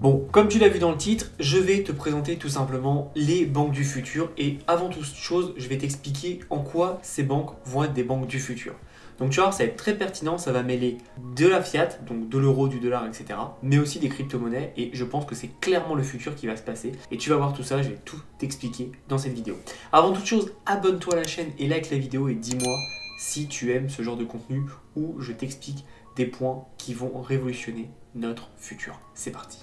Bon, comme tu l'as vu dans le titre, je vais te présenter tout simplement les banques du futur et avant toute chose, je vais t'expliquer en quoi ces banques vont être des banques du futur. Donc tu vas voir, ça va être très pertinent, ça va mêler de la fiat, donc de l'euro, du dollar, etc. Mais aussi des crypto-monnaies et je pense que c'est clairement le futur qui va se passer. Et tu vas voir tout ça, je vais tout t'expliquer dans cette vidéo. Avant toute chose, abonne-toi à la chaîne et like la vidéo et dis-moi si tu aimes ce genre de contenu où je t'explique des points qui vont révolutionner notre futur. C'est parti.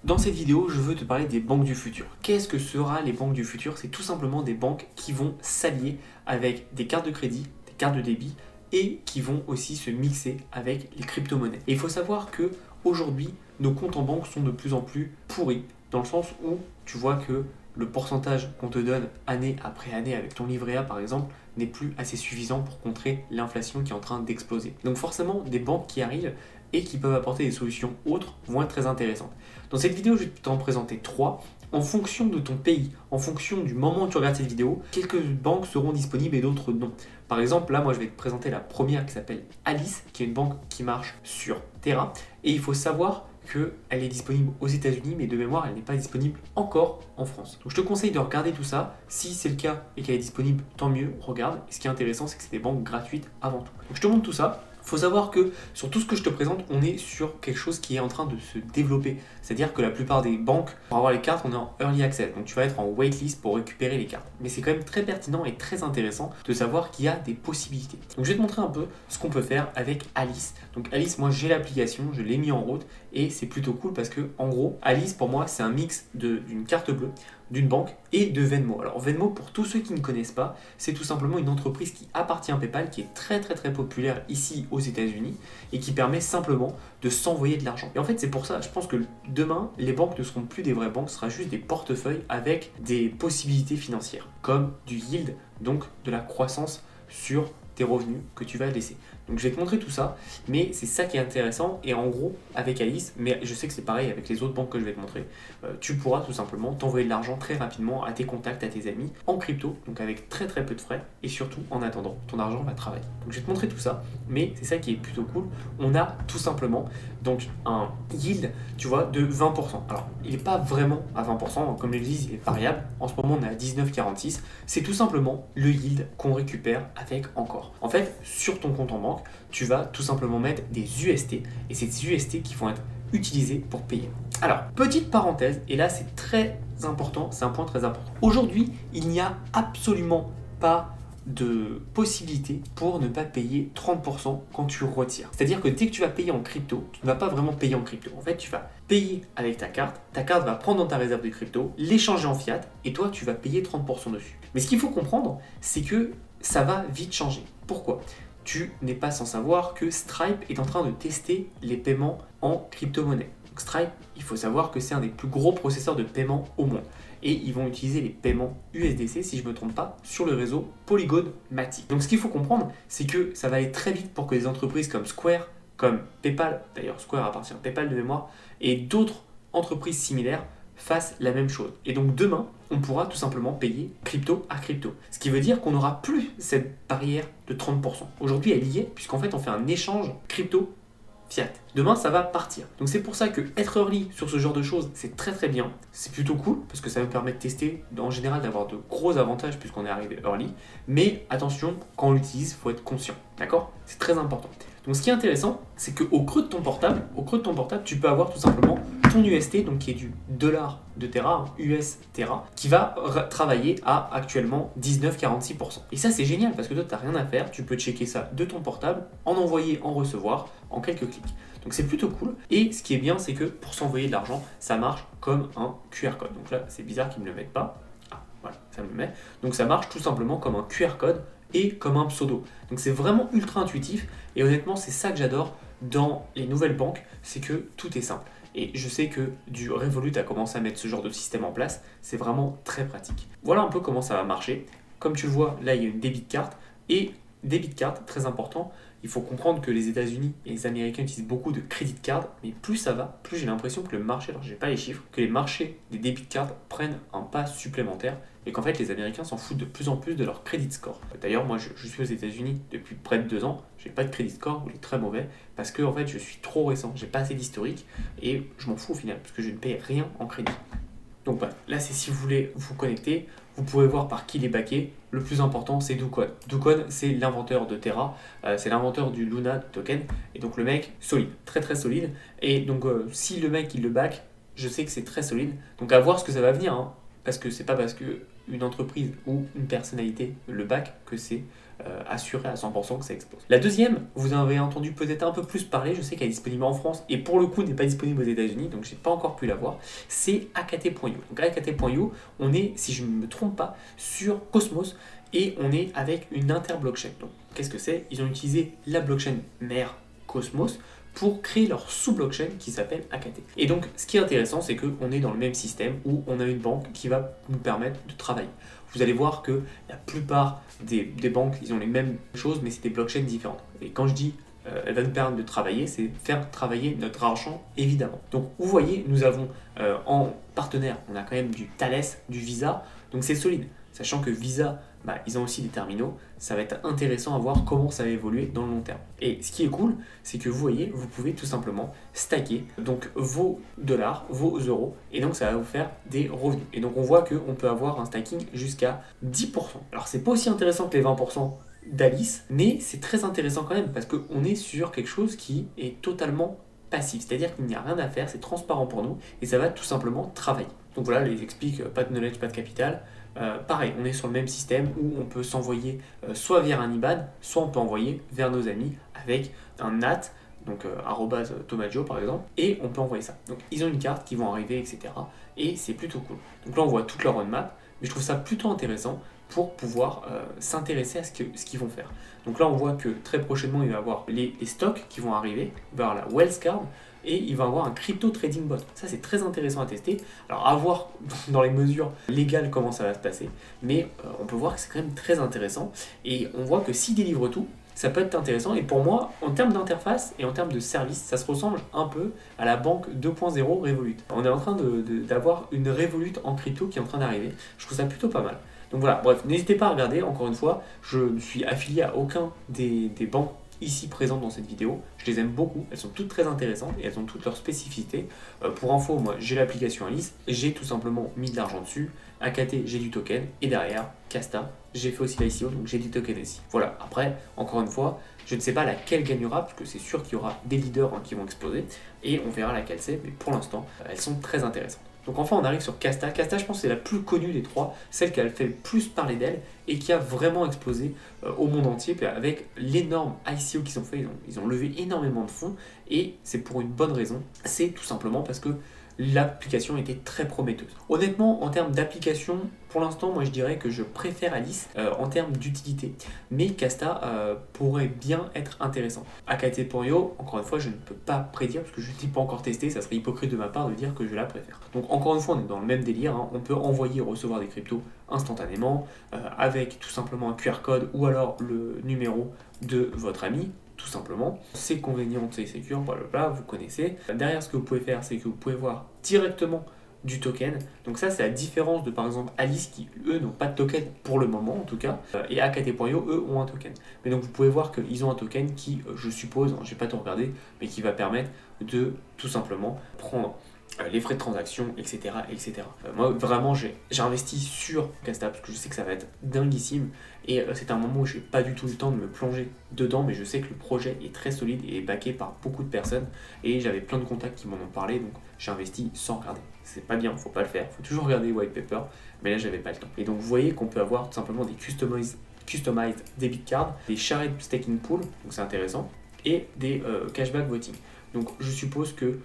Dans cette vidéo, je veux te parler des banques du futur. Qu'est-ce que sera les banques du futur? C'est tout simplement des banques qui vont s'allier avec des cartes de crédit, des cartes de débit et qui vont aussi se mixer avec les crypto-monnaies. Et il faut savoir que aujourd'hui, nos comptes en banque sont de plus en plus pourris dans le sens où tu vois que le pourcentage qu'on te donne année après année avec ton livret A par exemple n'est plus assez suffisant pour contrer l'inflation qui est en train d'exploser. Donc forcément, des banques qui arrivent et qui peuvent apporter des solutions autres vont être très intéressantes. Dans cette vidéo, je vais t'en présenter 3. En fonction de ton pays, en fonction du moment où tu regardes cette vidéo, quelques banques seront disponibles et d'autres non. Par exemple, là, moi, je vais te présenter la première qui s'appelle Alice, qui est une banque qui marche sur Terra. Et il faut savoir qu'elle est disponible aux États-Unis, mais de mémoire, elle n'est pas disponible encore en France. Donc, je te conseille de regarder tout ça. Si c'est le cas et qu'elle est disponible, tant mieux, regarde. Et ce qui est intéressant, c'est que c'est des banques gratuites avant tout. Donc, je te montre tout ça. Il faut savoir que sur tout ce que je te présente, on est sur quelque chose qui est en train de se développer. C'est-à-dire que la plupart des banques, pour avoir les cartes, on est en early access. Donc tu vas être en waitlist pour récupérer les cartes. Mais c'est quand même très pertinent et très intéressant de savoir qu'il y a des possibilités. Donc je vais te montrer un peu ce qu'on peut faire avec Alice. Donc Alice, moi j'ai l'application, je l'ai mis en route et c'est plutôt cool parce que en gros, Alice pour moi c'est un mix d'une carte bleue, d'une banque et de Venmo. Alors Venmo, pour tous ceux qui ne connaissent pas, c'est tout simplement une entreprise qui appartient à PayPal, qui est très populaire ici aux États-Unis et qui permet simplement de s'envoyer de l'argent. Et en fait, c'est pour ça, je pense que demain, les banques ne seront plus des vraies banques, ce sera juste des portefeuilles avec des possibilités financières, comme du yield, donc de la croissance sur tes revenus que tu vas laisser. Donc je vais te montrer tout ça, mais c'est ça qui est intéressant. Et en gros, avec Alice, mais je sais que c'est pareil avec les autres banques que je vais te montrer, tu pourras tout simplement t'envoyer de l'argent très rapidement à tes contacts, à tes amis, en crypto, donc avec très peu de frais, et surtout en attendant, ton argent va travailler. Donc je vais te montrer tout ça, mais c'est ça qui est plutôt cool. On a tout simplement donc un yield, tu vois, de 20%. Alors, il n'est pas vraiment à 20%, comme je le dis, il est variable. En ce moment, on est à 19,46. C'est tout simplement le yield qu'on récupère avec encore. En fait, sur ton compte en banque, tu vas tout simplement mettre des UST et c'est des UST qui vont être utilisés pour payer. Alors, petite parenthèse, et là c'est très important, c'est un point très important. Aujourd'hui, il n'y a absolument pas de possibilité pour ne pas payer 30% quand tu retires. C'est-à-dire que dès que tu vas payer en crypto, tu ne vas pas vraiment payer en crypto. En fait, tu vas payer avec ta carte va prendre dans ta réserve de crypto, l'échanger en fiat, et toi, tu vas payer 30% dessus. Mais ce qu'il faut comprendre, c'est que ça va vite changer. Pourquoi ? Tu n'es pas sans savoir que Stripe est en train de tester les paiements en crypto-monnaie. Donc Stripe, il faut savoir que c'est un des plus gros processeurs de paiement au monde. Et ils vont utiliser les paiements USDC, si je ne me trompe pas, sur le réseau Polygon Matic. Donc ce qu'il faut comprendre, c'est que ça va aller très vite pour que des entreprises comme Square, comme PayPal, d'ailleurs Square appartient à PayPal de mémoire, et d'autres entreprises similaires fassent la même chose. Et donc demain, on pourra tout simplement payer crypto à crypto. Ce qui veut dire qu'on n'aura plus cette barrière de 30%. Aujourd'hui, elle y est, puisqu'en fait, on fait un échange crypto fiat. Demain, ça va partir. Donc c'est pour ça que être early sur ce genre de choses, c'est très bien. C'est plutôt cool, parce que ça me permet de tester, en général, d'avoir de gros avantages, puisqu'on est arrivé early. Mais attention, quand on l'utilise, il faut être conscient. D'accord ? C'est très important. Donc ce qui est intéressant, c'est qu'au creux de ton portable, tu peux avoir tout simplement ton UST, donc qui est du dollar de Terra, US Terra, qui va travailler à actuellement 19,46%. Et ça c'est génial parce que toi tu n'as rien à faire, tu peux checker ça de ton portable, en envoyer, en recevoir, en quelques clics. Donc c'est plutôt cool. Et ce qui est bien, c'est que pour s'envoyer de l'argent, ça marche comme un QR code. Donc là, c'est bizarre qu'ils ne me le mettent pas. Ah, voilà, ça me le met. Donc ça marche tout simplement comme un QR code et comme un pseudo. Donc c'est vraiment ultra intuitif et honnêtement c'est ça que j'adore dans les nouvelles banques, c'est que tout est simple. Et je sais que du Revolut a commencé à mettre ce genre de système en place, c'est vraiment très pratique. Voilà un peu comment ça va marcher. Comme tu le vois, là il y a une débit carte et debit card, très important. Il faut comprendre que les États-Unis et les Américains utilisent beaucoup de credit card, mais plus ça va, plus j'ai l'impression que le marché, alors j'ai pas les chiffres, que les marchés des debit cards prennent un pas supplémentaire et qu'en fait les Américains s'en foutent de plus en plus de leur credit score. D'ailleurs, moi je suis aux États-Unis depuis près de 2 ans, j'ai pas de credit score, il est très mauvais, parce que en fait je suis trop récent, j'ai pas assez d'historique et je m'en fous au final, parce que je ne paye rien en crédit. Donc voilà, là c'est si vous voulez vous connecter, vous pouvez voir par qui il est backé. Le plus important c'est Do-Kwon. Do-Kwon c'est l'inventeur de Terra, c'est l'inventeur du Luna token, et donc le mec solide, très très solide. Et donc si le mec il le back, je sais que c'est très solide. Donc à voir ce que ça va venir, hein, parce que c'est pas parce que une entreprise ou une personnalité le back que c'est assuré à 100% que ça explose. La deuxième, vous en avez entendu peut-être un peu plus parler, je sais qu'elle est disponible en France et pour le coup n'est pas disponible aux États-Unis, donc j'ai pas encore pu la voir, c'est AKT.io. Donc AKT.io, on est, si je ne me trompe pas, sur Cosmos et on est avec une interblockchain. Donc qu'est-ce que c'est? Ils ont utilisé la blockchain mère Cosmos pour créer leur sous-blockchain qui s'appelle AKT. Et donc, ce qui est intéressant, c'est qu'on est dans le même système où on a une banque qui va nous permettre de travailler. Vous allez voir que la plupart des banques, ils ont les mêmes choses, mais c'est des blockchains différentes. Et quand je dis elle va nous permettre de travailler, c'est faire travailler notre argent, évidemment. Donc, vous voyez, nous avons en partenaire, on a quand même du Thales, du Visa, donc c'est solide. Sachant que Visa, ils ont aussi des terminaux, ça va être intéressant à voir comment ça va évoluer dans le long terme. Et ce qui est cool, c'est que vous voyez, vous pouvez tout simplement stacker donc vos dollars, vos euros, et donc ça va vous faire des revenus. Et donc on voit qu'on peut avoir un stacking jusqu'à 10%. Alors c'est pas aussi intéressant que les 20% d'Alice, mais c'est très intéressant quand même, parce qu'on est sur quelque chose qui est totalement passif, c'est-à-dire qu'il n'y a rien à faire, c'est transparent pour nous, et ça va tout simplement travailler. Donc voilà, je les explique, pas de knowledge, pas de capital. Pareil, on est sur le même système où on peut s'envoyer soit via un IBAN, soit on peut envoyer vers nos amis avec un NAT, donc @tomaggio par exemple, et on peut envoyer ça. Donc ils ont une carte qui vont arriver, etc. Et c'est plutôt cool. Donc là on voit toute leur roadmap, mais je trouve ça plutôt intéressant pour pouvoir s'intéresser à ce qu'ils vont faire. Donc là on voit que très prochainement il va y avoir les stocks qui vont arriver, il va y avoir la Wells Card, et il va avoir un crypto trading bot. Ça c'est très intéressant à tester. Alors à voir dans les mesures légales comment ça va se passer, mais on peut voir que c'est quand même très intéressant et on voit que s'il délivre tout, ça peut être intéressant. Et pour moi, en termes d'interface et en termes de service, ça se ressemble un peu à la banque 2.0 Revolut. On est en train d'avoir une Revolut en crypto qui est en train d'arriver. Je trouve ça plutôt pas mal. Donc voilà, bref, n'hésitez pas à regarder, encore une fois, je ne suis affilié à aucun des banques ici présentes dans cette vidéo. Je les aime beaucoup, elles sont toutes très intéressantes et elles ont toutes leurs spécificités. Pour info, moi j'ai l'application Alice, j'ai tout simplement mis de l'argent dessus. AKT, j'ai du token et derrière, Casta, j'ai fait aussi l'ICO, donc j'ai du token aussi. Voilà, après, encore une fois, je ne sais pas laquelle gagnera, parce que c'est sûr qu'il y aura des leaders qui vont exploser et on verra laquelle c'est, mais pour l'instant, elles sont très intéressantes. Donc enfin on arrive sur Casta. Casta je pense que c'est la plus connue des trois, celle qui a fait le plus parler d'elle et qui a vraiment explosé au monde entier avec l'énorme ICO qu'ils ont fait. Ils ont levé énormément de fonds et c'est pour une bonne raison. C'est tout simplement parce que l'application était très prometteuse. Honnêtement, en termes d'application, pour l'instant, moi je dirais que je préfère Alice en termes d'utilité. Mais Casta pourrait bien être intéressant. AKT.io, encore une fois, je ne peux pas prédire parce que je ne l'ai pas encore testé, ça serait hypocrite de ma part de dire que je la préfère. Donc encore une fois, on est dans le même délire, hein. On peut envoyer et recevoir des cryptos instantanément avec tout simplement un QR code ou alors le numéro de votre ami. Tout simplement, c'est convenient, c'est secure, blablabla, vous connaissez. Derrière, ce que vous pouvez faire, c'est que vous pouvez voir directement du token. Donc ça, c'est la différence de par exemple Alice qui, eux, n'ont pas de token pour le moment en tout cas, et AKT.io, eux, ont un token. Mais donc vous pouvez voir qu'ils ont un token qui, je suppose, j'ai pas tout regardé, mais qui va permettre de tout simplement prendre les frais de transaction, etc. etc. Moi, vraiment, j'ai investi sur Casta parce que je sais que ça va être dinguissime et c'est un moment où j'ai pas du tout le temps de me plonger dedans, mais je sais que le projet est très solide et est backé par beaucoup de personnes et j'avais plein de contacts qui m'en ont parlé, donc j'ai investi sans regarder. C'est pas bien, faut pas le faire, faut toujours regarder les white paper, mais là j'avais pas le temps. Et donc vous voyez qu'on peut avoir tout simplement des customized debit cards, des shared staking pool, donc c'est intéressant, et des cashback voting. Donc je suppose que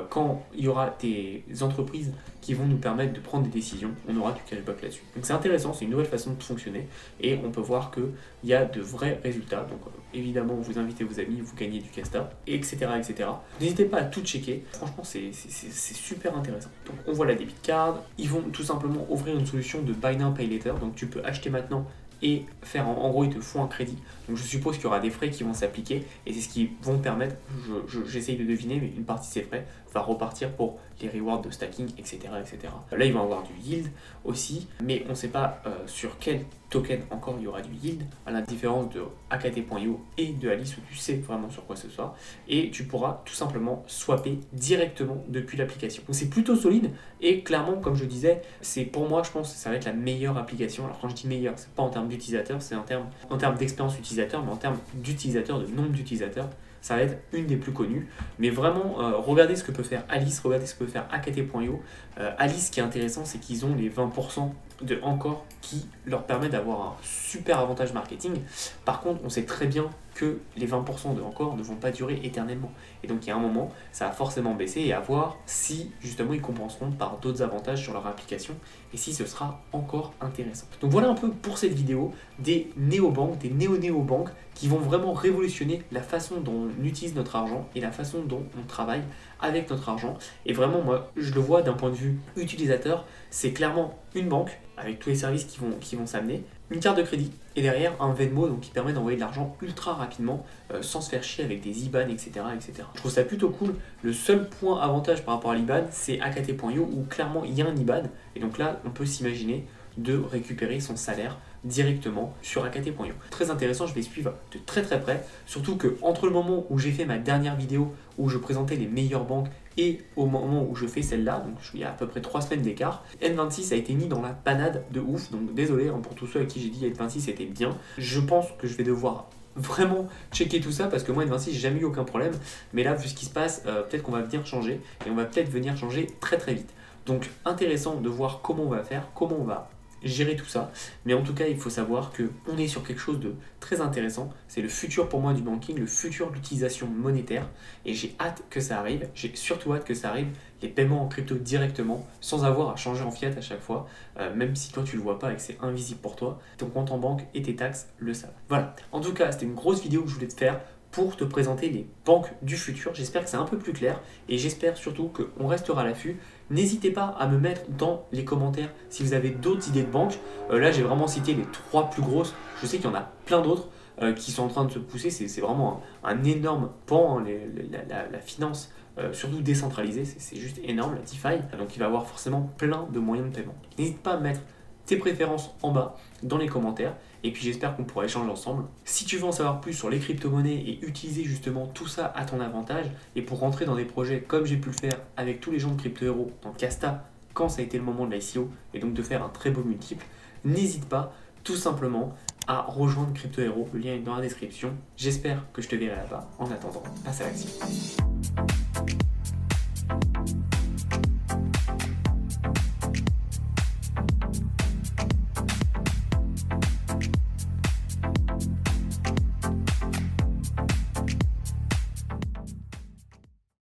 quand il y aura des entreprises qui vont nous permettre de prendre des décisions, on aura du cashback là-dessus. Donc c'est intéressant, c'est une nouvelle façon de fonctionner et on peut voir qu'il y a de vrais résultats. Donc évidemment, vous invitez vos amis, vous gagnez du Casta, etc. etc. N'hésitez pas à tout checker, franchement c'est super intéressant. Donc on voit la debit card, ils vont tout simplement ouvrir une solution de Buy Now Pay Later, donc tu peux acheter maintenant et faire en gros ils te font un crédit. Donc je suppose qu'il y aura des frais qui vont s'appliquer et c'est ce qui vont permettre, j'essaye de deviner, mais une partie de ces frais va repartir pour les rewards de stacking, etc. etc. Là ils vont avoir du yield aussi, mais on ne sait pas sur quel token encore il y aura du yield, à la différence de AKT.io et de Alice où tu sais vraiment sur quoi ce soit, et tu pourras tout simplement swapper directement depuis l'application. Donc c'est plutôt solide et clairement comme je disais, c'est pour moi je pense que ça va être la meilleure application. Alors quand je dis meilleure, c'est pas en termes d'utilisateurs, c'est en termes d'expérience utilisateur, mais en termes d'utilisateurs, de nombre d'utilisateurs, ça va être une des plus connues. Mais vraiment, regardez ce que peut faire Alice, regardez ce que peut faire AKT.io. Alice, ce qui est intéressant, c'est qu'ils ont les 20% de encore qui leur permet d'avoir un super avantage marketing. Par contre, on sait très bien que les 20% de encore ne vont pas durer éternellement. Et donc, il y a un moment, ça va forcément baisser et à voir si justement ils compenseront par d'autres avantages sur leur application et si ce sera encore intéressant. Donc voilà un peu pour cette vidéo des néobanques, des néo-néobanques qui vont vraiment révolutionner la façon dont on utilise notre argent et la façon dont on travaille avec notre argent. Et vraiment, moi, je le vois d'un point de vue utilisateur, c'est clairement une banque avec tous les services qui vont s'amener, une carte de crédit et derrière un Venmo donc qui permet d'envoyer de l'argent ultra rapidement sans se faire chier avec des IBAN, etc., etc. Je trouve ça plutôt cool. Le seul point avantage par rapport à l'IBAN, c'est AKT.io où clairement il y a un IBAN et donc là, on peut s'imaginer de récupérer son salaire directement sur AKT.io. Très intéressant, je vais suivre de très très près, surtout que entre le moment où j'ai fait ma dernière vidéo où je présentais les meilleures banques et au moment où je fais celle-là, donc il y a à peu près 3 semaines d'écart, N26 a été mis dans la panade de ouf, donc désolé pour tous ceux à qui j'ai dit N26 était bien. Je pense que je vais devoir vraiment checker tout ça parce que moi N26 j'ai jamais eu aucun problème, mais là vu ce qui se passe, peut-être qu'on va venir changer et on va peut-être venir changer très très vite. Donc intéressant de voir comment on va faire, comment on va gérer tout ça, mais en tout cas il faut savoir que on est sur quelque chose de très intéressant. C'est le futur pour moi du banking, le futur de l'utilisation monétaire et j'ai hâte que ça arrive. J'ai surtout hâte que ça arrive, les paiements en crypto directement sans avoir à changer en fiat à chaque fois, même si toi tu le vois pas et que c'est invisible pour toi, ton compte en banque et tes taxes le savent. Voilà, en tout cas c'était une grosse vidéo que je voulais te faire pour te présenter les banques du futur. J'espère que c'est un peu plus clair et j'espère surtout qu'on restera à l'affût. N'hésitez pas à me mettre dans les commentaires si vous avez d'autres idées de banques. Là, j'ai vraiment cité les 3 plus grosses. Je sais qu'il y en a plein d'autres qui sont en train de se pousser. C'est vraiment un énorme pan, hein, la finance, surtout décentralisée. C'est juste énorme, la DeFi. Donc, il va y avoir forcément plein de moyens de paiement. N'hésite pas à mettre tes préférences en bas dans les commentaires et puis j'espère qu'on pourra échanger ensemble. Si tu veux en savoir plus sur les crypto-monnaies et utiliser justement tout ça à ton avantage et pour rentrer dans des projets comme j'ai pu le faire avec tous les gens de Crypto Hero dans Casta quand ça a été le moment de l'ICO et donc de faire un très beau multiple, n'hésite pas tout simplement à rejoindre Crypto Hero, le lien est dans la description. J'espère que je te verrai là-bas. En attendant, passe à l'action.